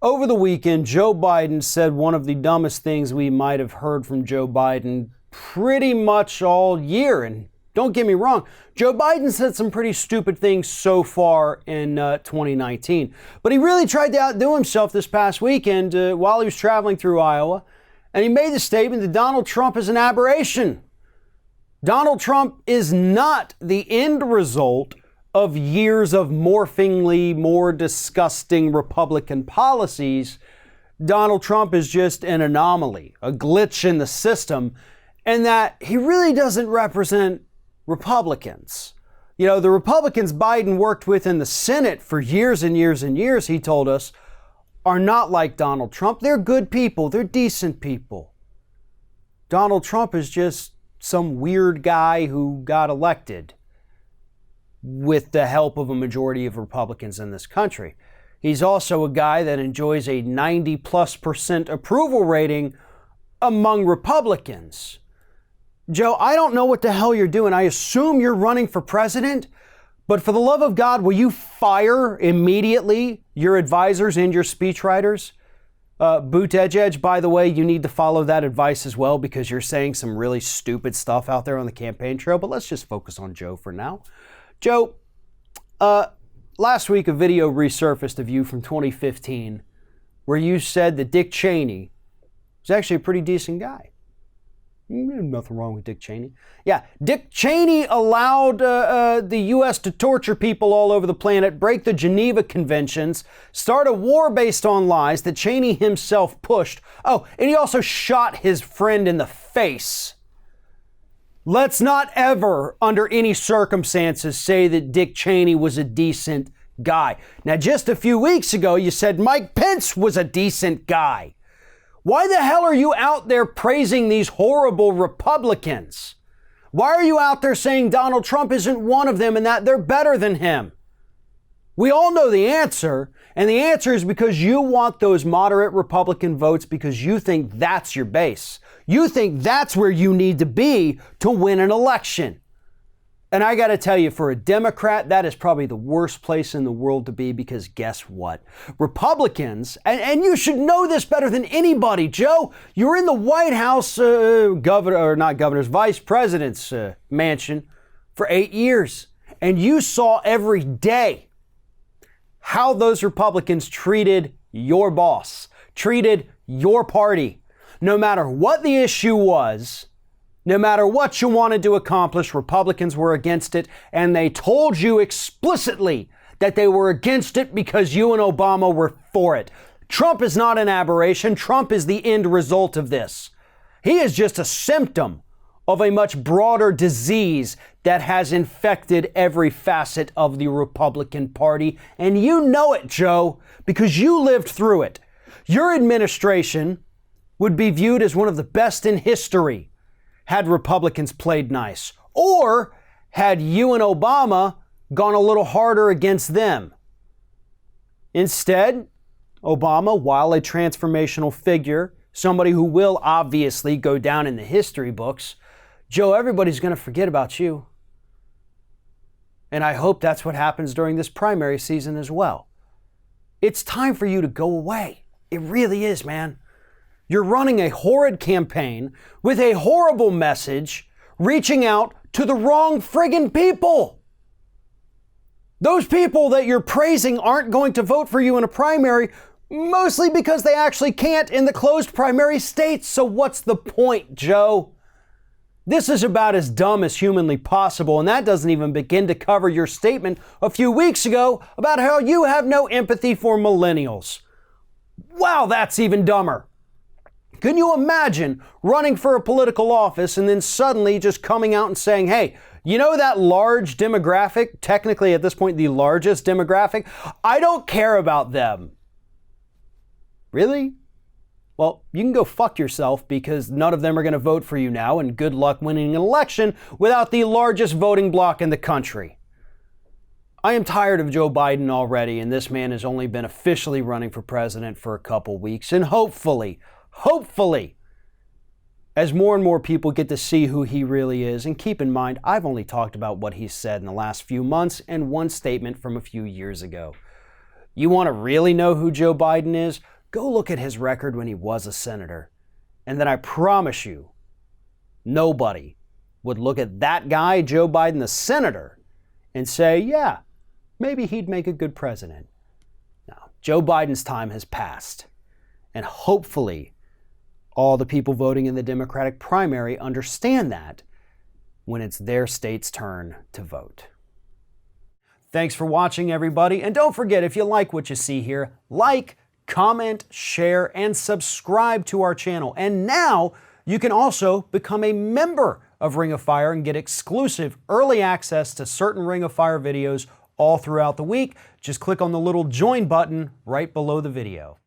Over the weekend, Joe Biden said one of the dumbest things we might have heard from Joe Biden pretty much all year. And don't get me wrong, Joe Biden said some pretty stupid things so far in 2019. But he really tried to outdo himself this past weekend while he was traveling through Iowa. And he made the statement that Donald Trump is an aberration. Donald Trump is not the end result of years of morphingly more disgusting Republican policies. Donald Trump is just an anomaly, a glitch in the system, and that he really doesn't represent Republicans. You know, the Republicans Biden worked with in the Senate for years and years and years, he told us, are not like Donald Trump. They're good people. They're decent people. Donald Trump is just some weird guy who got elected with the help of a majority of Republicans in this country. He's also a guy that enjoys a 90+% approval rating among Republicans. Joe, I don't know what the hell you're doing. I assume you're running for president, but for the love of God, will you fire immediately your advisors and your speechwriters? Buttigieg, by the way, you need to follow that advice as well because you're saying some really stupid stuff out there on the campaign trail, but let's just focus on Joe for now. Joe, last week a video resurfaced of you from 2015 where you said that Dick Cheney was actually a pretty decent guy. Nothing wrong with Dick Cheney. Yeah, Dick Cheney allowed the U.S. to torture people all over the planet, break the Geneva Conventions, start a war based on lies that Cheney himself pushed. Oh, and he also shot his friend in the face. Let's not ever, under any circumstances, say that Dick Cheney was a decent guy. Now, just a few weeks ago, you said Mike Pence was a decent guy. Why the hell are you out there praising these horrible Republicans? Why are you out there saying Donald Trump isn't one of them and that they're better than him? We all know the answer, and the answer is because you want those moderate Republican votes because you think that's your base. You think that's where you need to be to win an election. And I got to tell you, for a Democrat, that is probably the worst place in the world to be because guess what? Republicans, and you should know this better than anybody, Joe, you're in the White House, vice president's mansion for 8 years. And you saw every day how those Republicans treated your boss, treated your party. No matter what the issue was, no matter what you wanted to accomplish, Republicans were against it, and they told you explicitly that they were against it because you and Obama were for it. Trump is not an aberration. Trump is the end result of this. He is just a symptom of a much broader disease that has infected every facet of the Republican Party, and you know it, Joe, because you lived through it. Your administration would be viewed as one of the best in history had Republicans played nice, or had you and Obama gone a little harder against them. Instead, Obama, while a transformational figure, somebody who will obviously go down in the history books, Joe, everybody's going to forget about you. And I hope that's what happens during this primary season as well. It's time for you to go away. It really is, man. You're running a horrid campaign with a horrible message, reaching out to the wrong friggin' people. Those people that you're praising aren't going to vote for you in a primary, mostly because they actually can't in the closed primary states. So what's the point, Joe? This is about as dumb as humanly possible, and that doesn't even begin to cover your statement a few weeks ago about how you have no empathy for millennials. Wow, that's even dumber. Can you imagine running for a political office and then suddenly just coming out and saying, hey, you know that large demographic, technically at this point the largest demographic, I don't care about them. Really? Well, you can go fuck yourself because none of them are going to vote for you now, and good luck winning an election without the largest voting bloc in the country. I am tired of Joe Biden already, and this man has only been officially running for president for a couple weeks, and hopefully, as more and more people get to see who he really is, and keep in mind, I've only talked about what he's said in the last few months and one statement from a few years ago. You want to really know who Joe Biden is? Go look at his record when he was a senator. And then I promise you, nobody would look at that guy, Joe Biden, the senator, and say, yeah, maybe he'd make a good president. Now, Joe Biden's time has passed. And hopefully, all the people voting in the Democratic primary understand that when it's their state's turn to vote. Thanks for watching, everybody. And don't forget, if you like what you see here, like, comment, share, and subscribe to our channel. And now you can also become a member of Ring of Fire and get exclusive early access to certain Ring of Fire videos all throughout the week. Just click on the little join button right below the video.